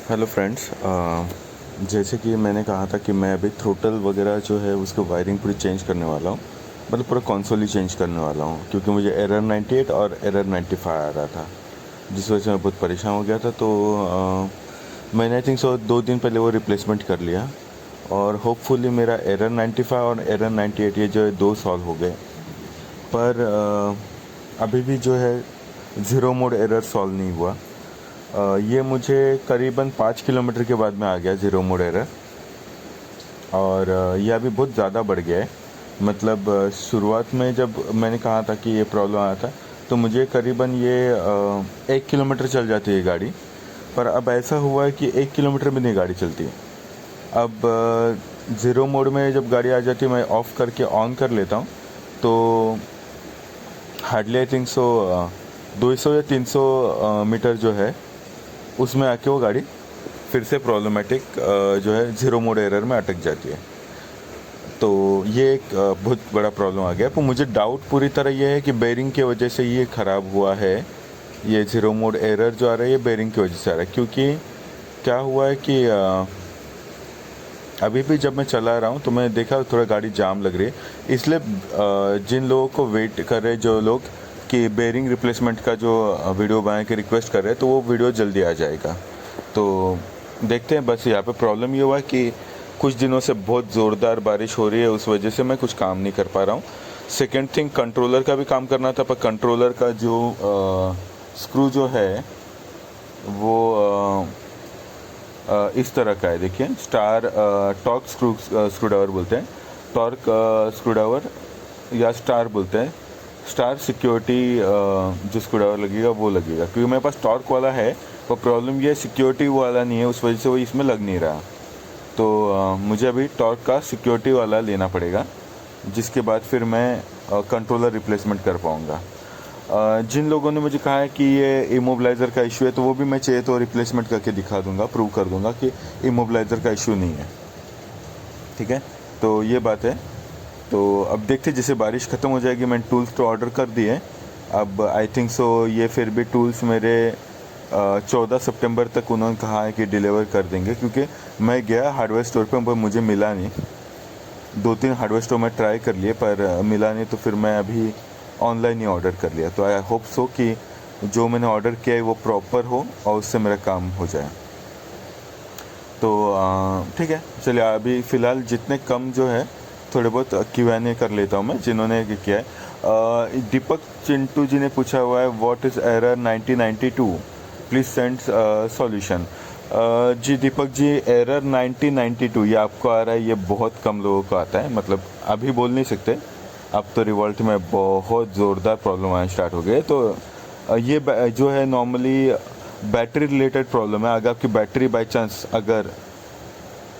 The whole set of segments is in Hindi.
हेलो फ्रेंड्स, जैसे कि मैंने कहा था कि मैं अभी थ्रोटल वगैरह जो है उसको वायरिंग पूरी चेंज करने वाला हूँ। मतलब पूरा कंसोल ही चेंज करने वाला हूँ, क्योंकि मुझे एरर 98 और एरर 95 आ रहा था, जिस वजह से मैं बहुत परेशान हो गया था। तो मैंने आई थिंक 2 दिन पहले वो रिप्लेसमेंट कर लिया, और होपफुली मेरा एरर 95 और एरर 98 ये जो है 2 सॉल्व हो गए। पर अभी भी जो है ज़ीरो मोड एरर सॉल्व नहीं हुआ। ये मुझे करीबन 5 किलोमीटर के बाद में आ गया ज़ीरो मोड एरर, और ये अभी बहुत ज़्यादा बढ़ गया है। मतलब शुरुआत में जब मैंने कहा था कि ये प्रॉब्लम आया था, तो मुझे करीबन ये 1 किलोमीटर चल जाती है गाड़ी। पर अब ऐसा हुआ है कि 1 किलोमीटर भी नहीं गाड़ी चलती है। अब ज़ीरो मोड में जब गाड़ी आ जाती है, मैं ऑफ़ करके ऑन कर लेता हूँ, तो हार्डली आई थिंक 200 या 300 मीटर जो है उसमें आके वो गाड़ी फिर से प्रॉब्लमेटिक जो है ज़ीरो मोड एरर में अटक जाती है। तो ये एक बहुत बड़ा प्रॉब्लम आ गया। पर मुझे डाउट पूरी तरह ये है कि बेरिंग की वजह से ये ख़राब हुआ है। ये ज़ीरो मोड एरर जो आ रहा है, ये बेरिंग की वजह से आ रहा है। क्योंकि क्या हुआ है कि अभी भी जब मैं चला रहा हूँ तो मैं देखा थोड़ा गाड़ी जाम लग रही है। इसलिए जिन लोगों को वेट कर रहे, जो लोग कि बेरिंग रिप्लेसमेंट का जो वीडियो बना के रिक्वेस्ट कर रहे हैं, तो वो वीडियो जल्दी आ जाएगा। तो देखते हैं। बस यहाँ पे प्रॉब्लम ये हुआ है कि कुछ दिनों से बहुत ज़ोरदार बारिश हो रही है, उस वजह से मैं कुछ काम नहीं कर पा रहा हूँ। सेकेंड थिंग, कंट्रोलर का भी काम करना था, पर कंट्रोलर का जो स्क्रू जो है वो इस तरह का है। देखिए, स्टार टॉर्क स्क्रूड्राइवर बोलते हैं, टॉर्क स्क्रूड्राइवर या स्टार बोलते हैं। स्टार सिक्योरिटी जो स्क्रूड्राइवर लगेगा वो लगेगा, क्योंकि मेरे पास टॉर्क वाला है। पर प्रॉब्लम ये सिक्योरिटी वाला नहीं है, उस वजह से वो इसमें लग नहीं रहा। तो मुझे अभी टॉर्क का सिक्योरिटी वाला लेना पड़ेगा, जिसके बाद फिर मैं कंट्रोलर रिप्लेसमेंट कर पाऊँगा। जिन लोगों ने मुझे कहा है कि ये इमोबलाइज़र का इशू है, तो वो भी मैं चाहिए तो रिप्लेसमेंट करके दिखा दूंगा, प्रूव कर दूंगा कि इमोबलाइज़र का इशू नहीं है। ठीक है, तो ये बात है। तो अब देखते, जैसे बारिश ख़त्म हो जाएगी, मैंने टूल्स तो ऑर्डर कर दिए। अब आई थिंक ये फिर भी टूल्स मेरे 14 सितंबर तक उन्होंने कहा है कि डिलीवर कर देंगे। क्योंकि मैं गया हार्डवेयर स्टोर पर मुझे मिला नहीं। 2-3 हार्डवेयर स्टोर में ट्राई कर लिए पर मिला नहीं, तो फिर मैं अभी ऑनलाइन ही ऑर्डर कर लिया। तो आई होप सो कि जो मैंने ऑर्डर किया है वो प्रॉपर हो और उससे मेरा काम हो जाए। तो ठीक है, चलिए अभी फ़िलहाल जितने कम जो है थोड़े बहुत Q&A कर लेता हूँ मैं, जिन्होंने किया है। दीपक चिंटू जी ने पूछा हुआ है, what is error 1992, please send solution. जी दीपक जी, एरर 1992 ये आपको आ रहा है, ये बहुत कम लोगों को आता है। मतलब अभी बोल नहीं सकते, अब तो रिवॉल्ट में बहुत ज़ोरदार प्रॉब्लम आना स्टार्ट हो गए। तो ये जो है नॉर्मली बैटरी रिलेटेड प्रॉब्लम है। अगर आपकी बैटरी बाई चांस अगर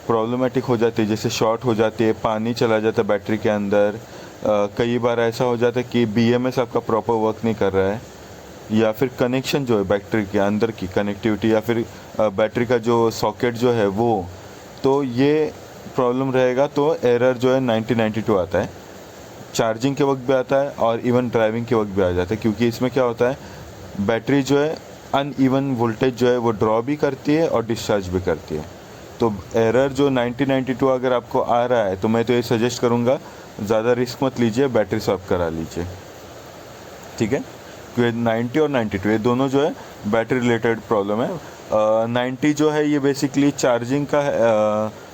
प्रॉब्लमेटिक हो जाती है, जैसे शॉर्ट हो जाती है, पानी चला जाता है बैटरी के अंदर, कई बार ऐसा हो जाता है कि BMS आपका प्रॉपर वर्क नहीं कर रहा है, या फिर कनेक्शन जो है बैटरी के अंदर की कनेक्टिविटी, या फिर बैटरी का जो सॉकेट जो है वो, तो ये प्रॉब्लम रहेगा, तो एरर जो है 1992 आता है। चार्जिंग के वक्त भी आता है और इवन ड्राइविंग के वक्त भी आ जाता है। क्योंकि इसमें क्या होता है, बैटरी जो है अनइवन वोल्टेज जो है वो ड्रॉ भी करती है और डिस्चार्ज भी करती है। तो एरर जो 1992 अगर आपको आ रहा है, तो मैं तो ये सजेस्ट करूँगा, ज़्यादा रिस्क मत लीजिए, बैटरी स्वैप करा लीजिए। ठीक है, क्योंकि 90 और 92 ये दोनों जो है बैटरी रिलेटेड प्रॉब्लम है। 90 जो है ये बेसिकली चार्जिंग का है।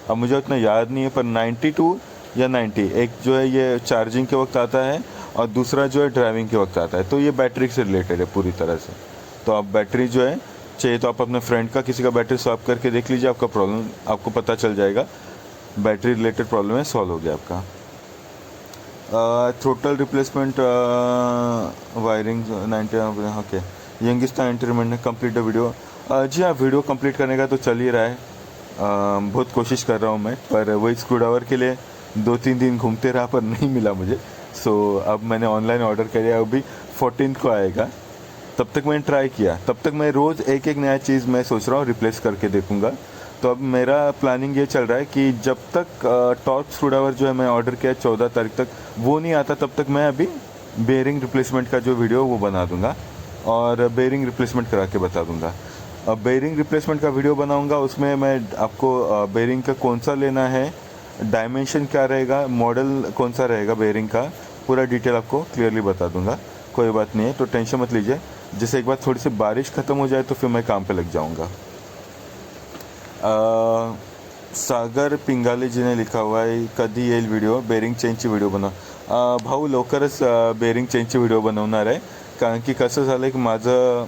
अब मुझे उतना याद नहीं है, पर 92 या 90 एक जो है ये चार्जिंग के वक्त आता है, और दूसरा जो है ड्राइविंग के वक्त आता है। तो ये बैटरी से रिलेटेड है पूरी तरह से। तो आप बैटरी जो है चाहिए तो आप अपने फ्रेंड का किसी का बैटरी स्वैप करके देख लीजिए, आपका प्रॉब्लम आपको पता चल जाएगा, बैटरी रिलेटेड प्रॉब्लम है, सॉल्व हो गया आपका। Throttle replacement wiring 90 okay. Youngistan entertainment ने कंप्लीट द वीडियो। जी हाँ, वीडियो कंप्लीट करने का तो चल ही रहा है। बहुत कोशिश कर रहा हूँ मैं, पर वही स्क्रूड्राइवर के लिए 2-3 दिन घूमते रहा पर नहीं मिला मुझे। सो अब मैंने ऑनलाइन ऑर्डर कर दिया, अभी 14 को आएगा। तब तक मैंने ट्राई किया, तब तक मैं रोज़ एक एक नया चीज़ मैं सोच रहा हूँ रिप्लेस करके देखूँगा। तो अब मेरा प्लानिंग ये चल रहा है कि जब तक टॉर्क स्क्रूड्राइवर जो है मैं ऑर्डर किया 14 तारीख तक वो नहीं आता, तब तक मैं अभी बेरिंग रिप्लेसमेंट का जो वीडियो वो बना दूंगा और बेरिंग रिप्लेसमेंट करा के बता दूंगा। बेयरिंग रिप्लेसमेंट का वीडियो बनाऊंगा, उसमें मैं आपको बेयरिंग का कौन सा लेना है, डायमेंशन क्या रहेगा, मॉडल कौन सा रहेगा बेयरिंग का, पूरा डिटेल आपको क्लियरली बता दूंगा। कोई बात नहीं है, तो टेंशन मत लीजिए। जैसे एक बार थोड़ी सी बारिश ख़त्म हो जाए तो फिर मैं काम पे लग जाऊंगा। सागर पिंगाले जी ने लिखा हुआ आहे, कधी येईल व्हिडिओ बेरिंग चेंजची व्हिडिओ बनव। भाऊ लवकरच बेरिंग चेंजची व्हिडिओ बनवणार आहे, कारण की कसं झालं की माझं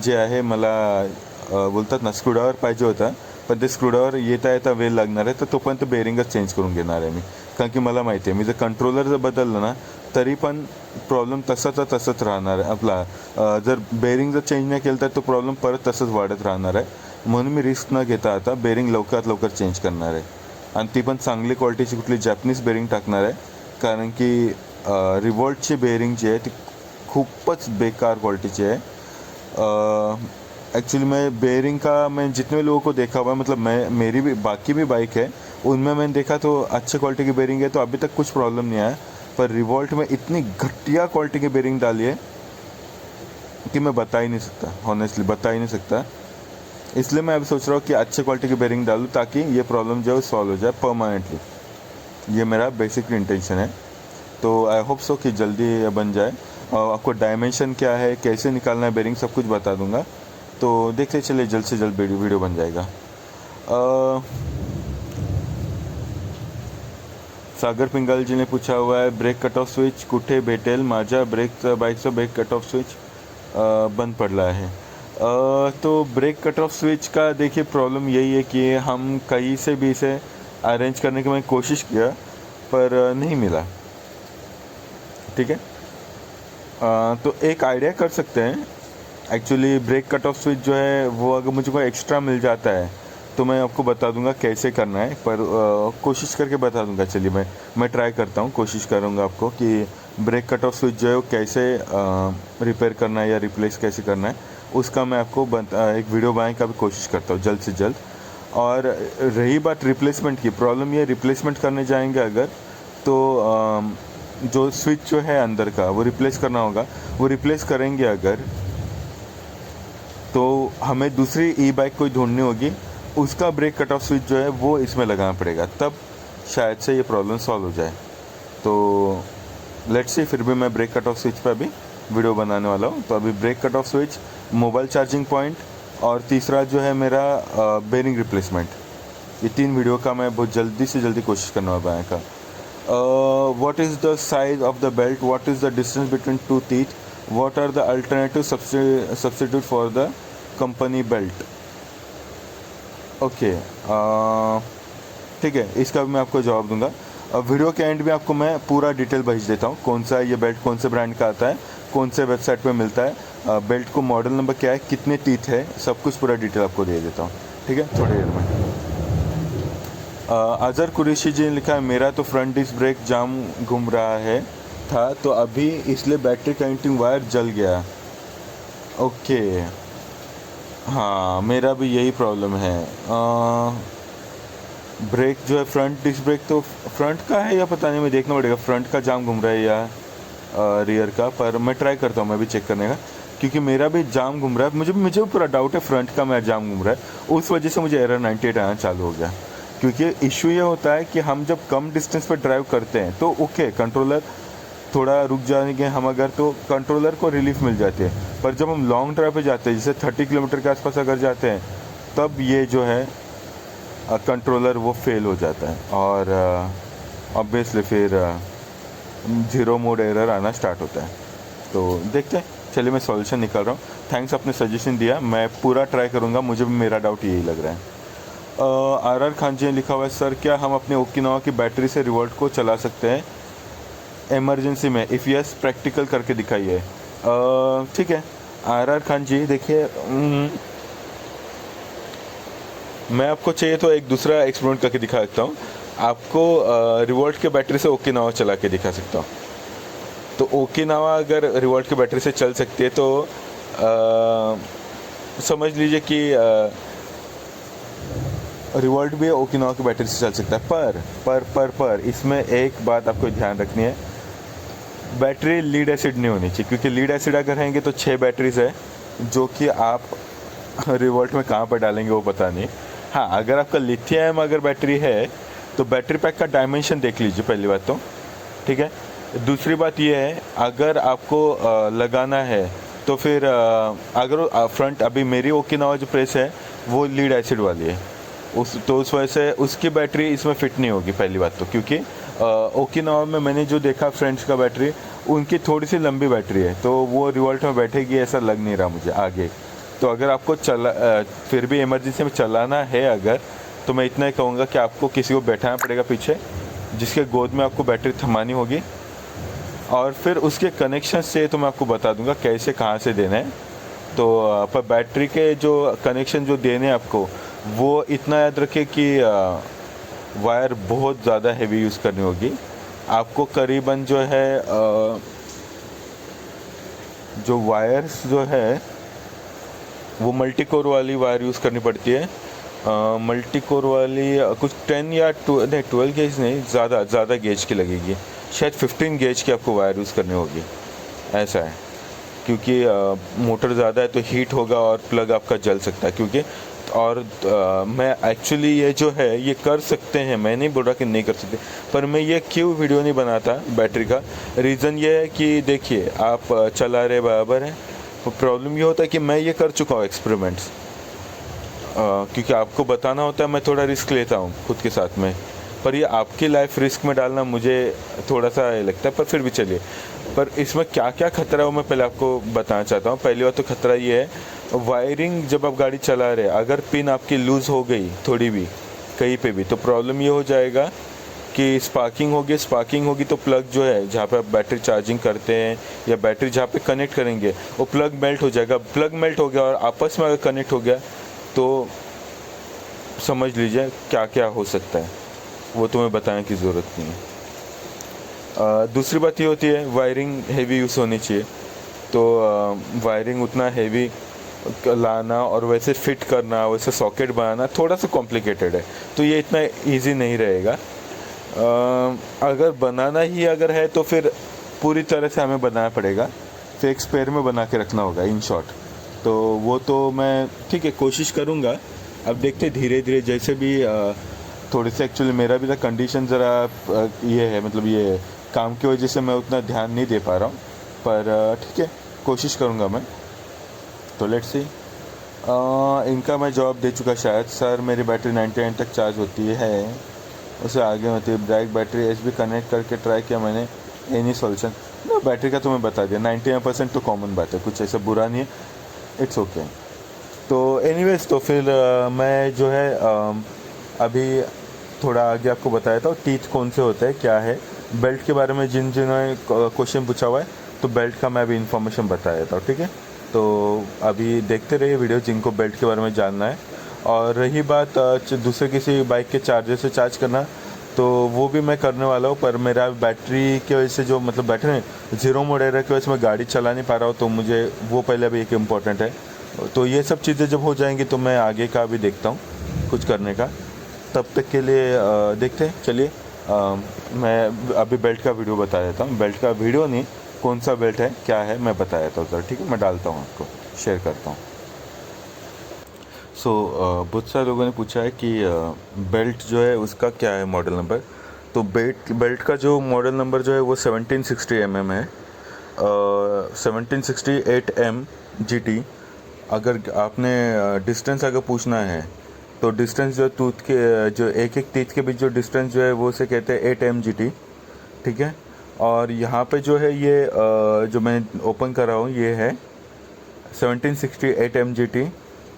जे आहे मला बोलतात ना स्क्रूड्रायव्हर पाहिजे होता, पण ते स्क्रूड्रायव्हर येता येता वेळ लागणार आहे, तर तोपर्यंत बेरिंगच चेंज करून घेणार आहे मी। कारण की मला माहिती आहे मी जर कंट्रोलर जर बदललं ना तरी पण प्रॉब्लेम तसाचा तसंच राहणार आहे आपला। जर बेरिंग जर चेंज नाही केलं तर तो प्रॉब्लेम परत तसंच वाढत राहणार आहे, म्हणून मी रिस्क न घेता आता बेरिंग लवकरात लवकर चेंज करणार आहे, आणि ती पण चांगली क्वालिटीची कुठली जॅपनीज बेरिंग टाकणार आहे। कारण की रिवॉल्टची बेरिंग जी आहे ती खूपच बेकार क्वालिटीची है। एक्चुअली मैं बेयरिंग का मैं जितने लोगों को देखा हुआ है, मतलब मैं मेरी भी बाकी भी बाइक है उनमें मैंने देखा तो अच्छे क्वालिटी की बेयरिंग है, तो अभी तक कुछ प्रॉब्लम नहीं आया। पर रिवॉल्ट में इतनी घटिया क्वालिटी की बेयरिंग डाली है कि मैं बता ही नहीं सकता, ऑनेस्टली बता ही नहीं सकता। इसलिए मैं अभी सोच रहा हूँ कि अच्छे क्वालिटी की बेयरिंग डालूँ ताकि ये प्रॉब्लम जो है सॉल्व हो जाए परमानेंटली। ये मेरा बेसिक इंटेंशन है, तो आई होप सो कि जल्दी बन जाए। और आपको डायमेंशन क्या है, कैसे निकालना है बेरिंग, सब कुछ बता दूंगा, तो देखते चलिए जल्द से जल्द वीडियो बन जाएगा। सागर पिंगाल जी ने पूछा हुआ है, ब्रेक कट ऑफ स्विच कुठे भेटेल, माझ्या बाईकचा ब्रेक कट ऑफ स्विच बंद पडला है। तो ब्रेक कट ऑफ स्विच का देखिए प्रॉब्लम यही है कि हम कहीं से भी इसे अरेंज करने की मैंने कोशिश किया पर नहीं मिला। ठीक है, तो एक आइडिया कर सकते हैं। Actually break cut off switch जो है वो अगर मुझे कोई एक्स्ट्रा मिल जाता है तो मैं आपको बता दूंगा कैसे करना है, पर कोशिश करके बता दूंगा। चलिए मैं ट्राई करता हूँ, कोशिश करूँगा आपको कि ब्रेक कट ऑफ स्विच जो है वो कैसे रिपेयर करना है या रिप्लेस कैसे करना है, उसका मैं आपको एक वीडियो बनाने का भी कोशिश करता हूँ जल्द से जल्द। और रही बात रिप्लेसमेंट की, प्रॉब्लम ये रिप्लेसमेंट करने जाएंगे अगर तो जो स्विच जो है अंदर का वो रिप्लेस करना होगा। वो रिप्लेस करेंगे अगर तो हमें दूसरी ई बाइक कोई ढूंढनी होगी, उसका ब्रेक कट ऑफ स्विच जो है वो इसमें लगाना पड़ेगा, तब शायद से ये प्रॉब्लम सॉल्व हो जाए। तो लेट्स सी, फिर भी मैं ब्रेक कट ऑफ स्विच पर अभी वीडियो बनाने वाला हूँ। तो अभी break cut off switch, mobile charging point और तीसरा जो है मेरा बेरिंग रिप्लेसमेंट, ये 3 वीडियो का मैं बहुत जल्दी से जल्दी कोशिश करने वाला बनाने का। What is the size of the belt? What is the distance between two teeth? What are the alternative substitute for the company belt? Okay, ठीक है, इसका भी मैं आपको जवाब दूंगा। वीडियो के एंड में आपको मैं पूरा डिटेल भेज देता हूँ, कौन सा ये बेल्ट कौन से ब्रांड का आता है, कौन से वेबसाइट पे मिलता है, बेल्ट को मॉडल नंबर क्या है, कितने टीथ है, सब कुछ पूरा डिटेल आपको दे देता हूँ। ठीक है, थोड़ी देर में। अजहर कुरैशी जी ने लिखा है, मेरा तो फ्रंट डिस्क ब्रेक जाम घूम रहा है था तो अभी इसलिए बैटरी कनेक्टिंग वायर जल गया। ओके, हाँ मेरा भी यही प्रॉब्लम है। ब्रेक जो है फ्रंट डिस्क ब्रेक तो फ्रंट का है या पता नहीं, मैं देखना पड़ेगा फ्रंट का जाम घूम रहा है या रियर का, पर मैं ट्राई करता हूँ मैं भी चेक करने का, क्योंकि मेरा भी जाम घूम रहा है। मुझे भी पूरा डाउट है फ्रंट का मेरा जाम घूम रहा है, उस वजह से मुझे एरर 98 आना चालू हो गया। क्योंकि इशू ये होता है कि हम जब कम डिस्टेंस पर ड्राइव करते हैं तो ओके कंट्रोलर थोड़ा रुक जाएंगे हम अगर, तो कंट्रोलर को रिलीफ मिल जाती है, पर जब हम लॉन्ग ड्राइव पे जाते हैं जैसे 30 किलोमीटर के आसपास अगर जाते हैं तब ये जो है कंट्रोलर वो फेल हो जाता है और ऑब्वियसली फिर जीरो मोड एरर आना स्टार्ट होता है। तो देखते हैं, चलिए मैं सॉल्यूशन निकाल रहा हूँ। थैंक्स आपने सजेशन दिया, मैं पूरा ट्राई करूँगा, मुझे भी मेरा डाउट यही लग रहा है। आर खान जी ने लिखा हुआ है, सर क्या हम अपने ओकिनावा की बैटरी से रिवॉल्ट को चला सकते हैं इमरजेंसी में? इफ़ यस प्रैक्टिकल करके दिखाइए। ठीक है आर खान जी, देखिए मैं आपको चाहिए तो एक दूसरा एक्सपेरिमेंट करके दिखा सकता हूँ आपको। रिवॉल्ट के बैटरी से ओकिनावा चला के दिखा सकता हूँ। तो ओकिनावा अगर रिवॉल्ट की बैटरी से चल सकती है तो समझ लीजिए कि रिवॉल्ट भी ओकिनावा की बैटरी से चल सकता है। पर इसमें एक बात आपको ध्यान रखनी है, बैटरी लीड एसिड नहीं होनी चाहिए, क्योंकि लीड एसिड अगर रहेंगे तो 6 बैटरीज है जो कि आप रिवॉल्ट में कहाँ पर डालेंगे वो पता नहीं। हाँ, अगर आपका लिथियम अगर बैटरी है तो बैटरी पैक का डायमेंशन देख लीजिए पहली बात तो, ठीक है। दूसरी बात ये है, अगर आपको लगाना है तो फिर अगर फ्रंट, अभी मेरी ओकिनावा जो प्रेस है वो लीड एसिड वाली है, उस वजह से उसकी बैटरी इसमें फिट नहीं होगी पहली बात तो, क्योंकि ओकिनावा में मैंने जो देखा फ्रेंड्स का बैटरी, उनकी थोड़ी सी लंबी बैटरी है, तो वो रिवॉल्ट में बैठेगी ऐसा लग नहीं रहा मुझे आगे। तो अगर आपको फिर भी इमरजेंसी में चलाना है अगर, तो मैं इतना ही कहूँगा कि आपको किसी को बैठाना पड़ेगा पीछे, जिसके गोद में आपको बैटरी थमानी होगी, और फिर उसके कनेक्शन से तो मैं आपको बता दूंगा कैसे कहाँ से देना है। तो पर बैटरी के जो कनेक्शन जो देने हैं आपको, वो इतना याद रखें कि वायर बहुत ज़्यादा हैवी यूज़ करनी होगी आपको। करीबन जो है जो वायर्स जो है वो मल्टी कोर वाली वायर यूज़ करनी पड़ती है। मल्टी कोर वाली कुछ 10 या 12 गेज नहीं, ज़्यादा गेज की लगेगी, शायद 15 गेज की आपको वायर यूज़ करनी होगी, ऐसा है। क्योंकि मोटर ज़्यादा है तो हीट होगा और प्लग आपका जल सकता है, क्योंकि और मैं एक्चुअली ये जो है ये कर सकते हैं, मैं नहीं बोल रहा कि नहीं कर सकते, पर मैं ये क्यों वीडियो नहीं बनाता बैटरी का, रीज़न ये है कि देखिए आप चला रहे बराबर है, तो प्रॉब्लम ये होता है कि मैं ये कर चुका हूँ एक्सपेरिमेंट्स, क्योंकि आपको बताना होता है, मैं थोड़ा रिस्क लेता हूँ खुद के साथ में, पर ये आपकी लाइफ रिस्क में डालना मुझे थोड़ा सा लगता है, पर फिर भी चलिए। पर इसमें क्या क्या खतरा है वो मैं पहले आपको बताना चाहता हूँ। पहली बात तो खतरा ये है, वायरिंग जब आप गाड़ी चला रहे, अगर पिन आपकी लूज़ हो गई थोड़ी भी कहीं पे भी, तो प्रॉब्लम ये हो जाएगा कि स्पार्किंग होगी तो प्लग जो है जहाँ पे आप बैटरी चार्जिंग करते हैं या बैटरी जहाँ पे कनेक्ट करेंगे वो प्लग मेल्ट हो जाएगा। प्लग मेल्ट हो गया और आपस में अगर कनेक्ट हो गया तो समझ लीजिए क्या क्या हो सकता है, वो तुम्हें बताने की ज़रूरत नहीं है। दूसरी बात ये होती है, वायरिंग हेवी यूज़ होनी चाहिए, तो वायरिंग उतना हेवी लाना और वैसे फिट करना, वैसे सॉकेट बनाना थोड़ा सा कॉम्प्लिकेटेड है, तो ये इतना इजी नहीं रहेगा। अगर बनाना ही अगर है तो फिर पूरी तरह से हमें बनाना पड़ेगा, तो एक स्पेयर में बना के रखना होगा इन शॉर्ट। तो वो तो मैं ठीक है कोशिश करूँगा, अब देखते धीरे धीरे जैसे भी थोड़े से, एक्चुअली मेरा भी तो कंडीशन ज़रा ये है, मतलब ये काम की वजह से मैं उतना ध्यान नहीं दे पा रहा हूँ, पर ठीक है कोशिश करूँगा मैं। तो लेट्स सी। इनका मैं जवाब दे चुका शायद, सर मेरी बैटरी 99 तक चार्ज होती है, उससे आगे होती है। ब्रैक बैटरी एचबी कनेक्ट करके ट्राई किया मैंने, एनी सॉल्यूशन ना। बैटरी का तो मैं बता दिया, 99% तो कॉमन बात है, कुछ ऐसा बुरा नहीं है, इट्स ओके। तो एनीवेज, तो फिर मैं जो है अभी थोड़ा आगे आपको बताया था टीथ कौन से होते हैं क्या है। बेल्ट के बारे में जिन्होंने क्वेश्चन पूछा हुआ है, तो बेल्ट का मैं अभी इन्फॉर्मेशन बताया था, ठीक है। तो अभी देखते रहिए वीडियो जिनको बेल्ट के बारे में जानना है। और रही बात दूसरे किसी बाइक के चार्जर से चार्ज करना, तो वो भी मैं करने वाला हूँ, पर मेरा बैटरी की वजह से जो मतलब बैटरी ज़ीरो मोड एरर की वजह से मैं गाड़ी चला नहीं पा रहा हूँ, तो मुझे वो पहले अभी एक इम्पॉर्टेंट है। तो ये सब चीज़ें जब हो जाएंगी तो मैं आगे का भी देखता हूँ कुछ करने का, तब तक के लिए देखते हैं। चलिए मैं अभी बेल्ट का वीडियो बता देता हूँ, बेल्ट का वीडियो नहीं, कौन सा बेल्ट है क्या है मैं बता देता हूँ, ठीक है, मैं डालता हूँ आपको, शेयर करता हूँ। सो बहुत सारे लोगों ने पूछा है कि बेल्ट जो है उसका क्या है मॉडल नंबर। तो बेल्ट का जो मॉडल नंबर जो है वो 1760 mm है, 1768 MGT। अगर आपने डिस्टेंस अगर पूछना है तो डिस्टेंस जो टूथ के जो एक टीथ के बीच जो डिस्टेंस जो है वो उसे कहते हैं 8 MGT, ठीक है। और यहाँ पे जो है ये जो मैं ओपन कर रहा हूँ ये है 1768 MGT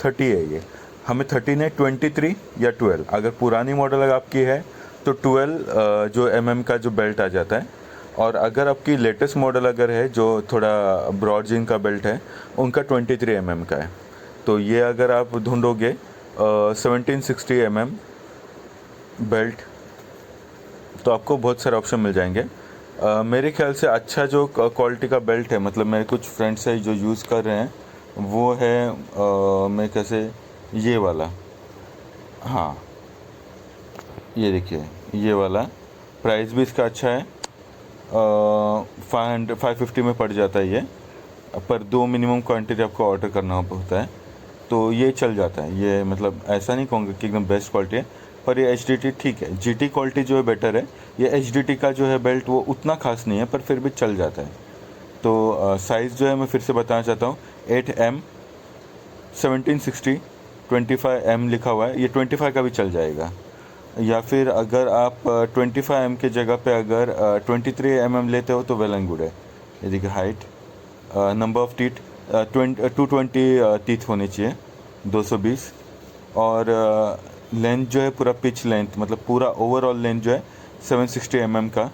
30 है। ये हमें 30 ने 23 या 12, अगर पुरानी मॉडल अगर आपकी है तो 12 जो mm का जो बेल्ट आ जाता है। और अगर आपकी लेटेस्ट मॉडल अगर है जो थोड़ा ब्रॉड जिन का बेल्ट है, उनका 23 mm का है। तो ये अगर आप ढूंढोगे 1760 mm बेल्ट, तो आपको बहुत सारे ऑप्शन मिल जाएंगे। मेरे ख्याल से अच्छा जो क्वालिटी का बेल्ट है, मतलब मेरे कुछ फ्रेंड्स है जो यूज़ कर रहे हैं, वो है मैं कैसे ये वाला, हाँ ये देखिए ये वाला, प्राइस भी इसका अच्छा है, 550 में पड़ जाता है ये, पर 2 मिनिमम क्वांटिटी आपको ऑर्डर करना होता है। तो ये चल जाता है। ये मतलब ऐसा नहीं कहूँगा कि एकदम बेस्ट क्वालिटी है, पर ये HDT ठीक है। GT क्वालिटी जो है बेटर है। ये HDT का जो है बेल्ट वो उतना खास नहीं है, पर फिर भी चल जाता है। तो साइज़ जो है मैं फिर से बताना चाहता हूँ, 8M 1760 25M लिखा हुआ है। ये 25 का भी चल जाएगा, या फिर अगर आप 25M के जगह पे अगर 23mm लेते हो तो वेल एंड गुड है। ये देखिए height, number of teeth 220 teeth होने चाहिए, 220। और लेंथ जो है पूरा पिच लेंथ, मतलब पूरा ओवरऑल लेंथ जो है 760mm का।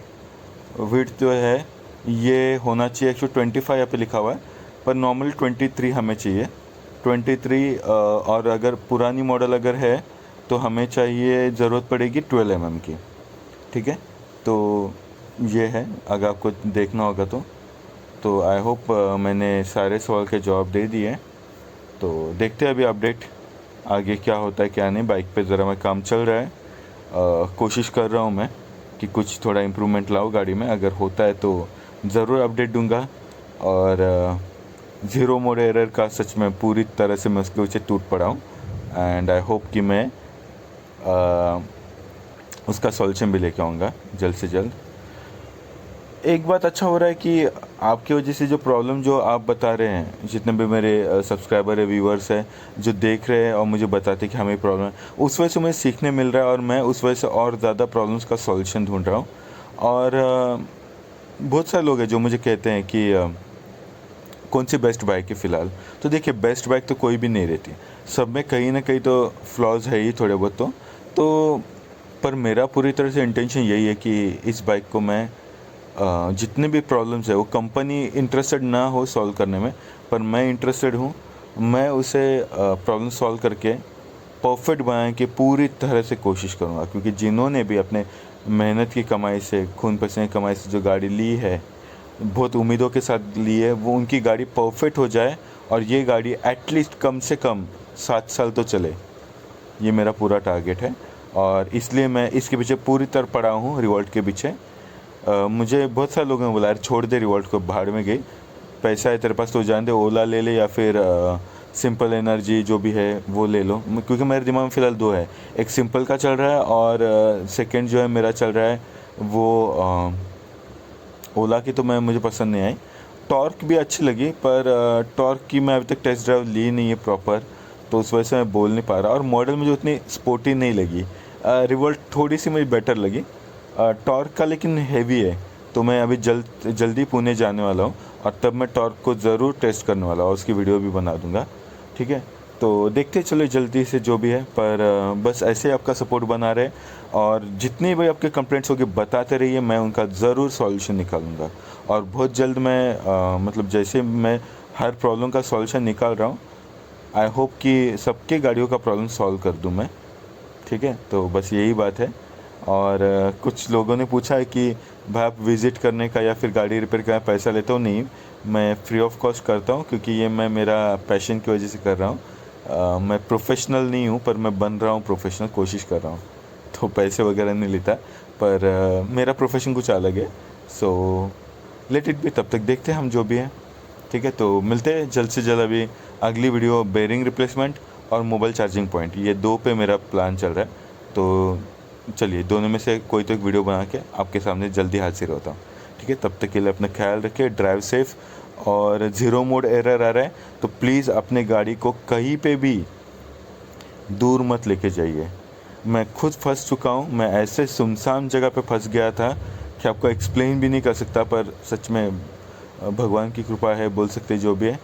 विड्थ जो है ये होना चाहिए 125 यहाँ पे लिखा हुआ है, पर नॉर्मल 23 हमें चाहिए। 23 और अगर पुरानी मॉडल अगर है तो हमें चाहिए, ज़रूरत पड़ेगी 12mm की। ठीक है, तो ये है, अगर आपको देखना होगा तो आई होप मैंने सारे सवाल के जवाब दे दिए। तो देखते हैं अभी अपडेट आगे क्या होता है क्या नहीं। बाइक पे ज़रा मैं काम चल रहा है, कोशिश कर रहा हूँ मैं कि कुछ थोड़ा इम्प्रूवमेंट लाऊँ गाड़ी में। अगर होता है तो ज़रूर अपडेट दूंगा। और ज़ीरो मोड एरर का सच में पूरी तरह से मैं उसके पीछे टूट पड़ा हूँ, एंड आई होप कि मैं उसका सॉल्यूशन भी लेके आऊँगा जल्द से जल्द। एक बात अच्छा हो रहा है कि आपकी वजह से जो प्रॉब्लम जो आप बता रहे हैं, जितने भी मेरे सब्सक्राइबर है, व्यूवर्स है, जो देख रहे हैं और मुझे बताते हैं कि हमें प्रॉब्लम है, उस वजह से मुझे सीखने मिल रहा है और मैं उस वजह से और ज़्यादा प्रॉब्लम्स का सॉल्यूशन ढूंढ रहा हूँ। और बहुत सारे लोग हैं जो मुझे कहते हैं कि कौन सी बेस्ट बाइक है फ़िलहाल। तो देखिए, बेस्ट बाइक तो कोई भी नहीं रहती, सब में कहीं ना कहीं तो फ्लॉज है ही थोड़े बहुत। तो पर मेरा पूरी तरह से इंटेंशन यही है कि इस बाइक को मैं जितने भी प्रॉब्लम्स है वो कंपनी इंटरेस्टेड ना हो सॉल्व करने में, पर मैं इंटरेस्टेड हूँ। मैं उसे प्रॉब्लम सॉल्व करके परफेक्ट बनाने की पूरी तरह से कोशिश करूँगा, क्योंकि जिन्होंने भी अपने मेहनत की कमाई से, खून पसीने की कमाई से जो गाड़ी ली है, बहुत उम्मीदों के साथ ली है, वो उनकी गाड़ी परफेक्ट हो जाए और ये गाड़ी एटलीस्ट कम से कम 7 साल तो चले। ये मेरा पूरा टारगेट है और इसलिए मैं इसके पीछे पूरी तरह पड़ा हूँ, रिवॉल्ट के पीछे। मुझे बहुत सारे लोगों ने बोला, यार छोड़ दे रिवॉल्ट को, भाड़ में गई, पैसा है तेरे पास तो जान दे, ओला ले ले या फिर सिंपल एनर्जी जो भी है वो ले लो। क्योंकि मेरे दिमाग में फ़िलहाल 2 है, एक सिंपल का चल रहा है और सेकंड जो है मेरा चल रहा है वो ओला की, तो मुझे पसंद नहीं आई। टॉर्क भी अच्छी लगी, पर टॉर्क की मैं अभी तक टेस्ट ड्राइव ली नहीं है प्रॉपर, तो उस वजह से मैं बोल नहीं पा रहा। और मॉडल मुझे उतनी स्पोर्टी नहीं लगी। रिवॉल्ट थोड़ी सी मुझे बेटर लगी टॉर्क का, लेकिन हैवी है। तो मैं अभी जल्दी पुणे जाने वाला हूँ और तब मैं टॉर्क को ज़रूर टेस्ट करने वाला हूँ, उसकी वीडियो भी बना दूँगा। ठीक है, तो देखते चलो जल्दी से जो भी है, पर बस ऐसे आपका सपोर्ट बना रहे और जितनी भी आपके कंप्लेंट्स होगी बताते रहिए, मैं उनका ज़रूर सॉल्यूशन निकालूंगा। और बहुत जल्द मैं मतलब जैसे मैं हर प्रॉब्लम का सॉल्यूशन निकाल रहा हूँ, आई होप कि सबके गाड़ियों का प्रॉब्लम सॉल्व कर दूँ मैं। ठीक है, तो बस यही बात है। और कुछ लोगों ने पूछा है कि भाई आप विज़िट करने का या फिर गाड़ी रिपेयर का पैसा लेते हो? नहीं, मैं फ्री ऑफ कॉस्ट करता हूँ, क्योंकि ये मैं मेरा पैशन की वजह से कर रहा हूँ। मैं प्रोफेशनल नहीं हूँ, पर मैं बन रहा हूँ प्रोफेशनल, कोशिश कर रहा हूँ, तो पैसे वगैरह नहीं लेता। पर मेरा प्रोफेशन कुछ अलग है, सो लेट इट बी। तब तक देखते हैं हम जो भी है। ठीक है, तो मिलते हैं जल्द से जल्द। अभी अगली वीडियो बेयरिंग रिप्लेसमेंट और मोबाइल चार्जिंग पॉइंट, ये 2 पे मेरा प्लान चल रहा है। तो चलिए दोनों में से कोई तो एक वीडियो बना के आपके सामने जल्दी हाजिर होता हूँ। ठीक है, तब तक के लिए अपना ख्याल रखिए, ड्राइव सेफ। और ज़ीरो मोड एरर आ रहा है तो प्लीज़ अपने गाड़ी को कहीं पे भी दूर मत लेके जाइए। मैं खुद फंस चुका हूँ, मैं ऐसे सुनसान जगह पे फंस गया था कि आपको एक्सप्लेन भी नहीं कर सकता। पर सच में भगवान की कृपा है, बोल सकते जो भी है,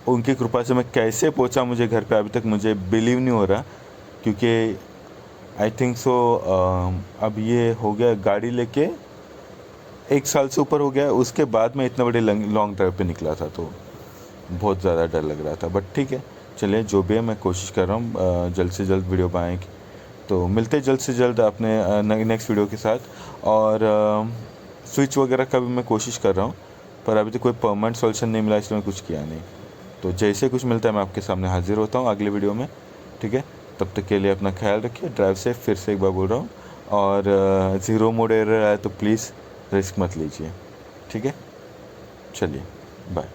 उनकी कृपा से मैं कैसे पहुँचा मुझे घर पे, अभी तक मुझे बिलीव नहीं हो रहा। क्योंकि आई थिंक सो अब ये हो गया, गाड़ी लेके 1 साल से ऊपर हो गया, उसके बाद मैं इतना बड़े लॉन्ग ड्राइव पे निकला था, तो बहुत ज़्यादा डर लग रहा था। बट ठीक है, चलिए जो भी है, मैं कोशिश कर रहा हूँ जल्द से जल्द वीडियो बनाने की। तो मिलते जल्द से जल्द अपने नेक्स्ट वीडियो के साथ। और स्विच वगैरह का भी मैं कोशिश कर रहा हूँ, पर अभी तक कोई परमानेंट सॉल्यूशन नहीं मिला, इसलिए मैं कुछ किया नहीं। तो जैसे कुछ मिलता है मैं आपके सामने हाजिर होता हूँ अगले वीडियो में। ठीक है, तब तक के लिए अपना ख्याल रखिए, ड्राइव सेफ, फिर से एक बार बोल रहा हूँ। और ज़ीरो मोड एरर आए तो प्लीज़ रिस्क मत लीजिए। ठीक है, चलिए बाय।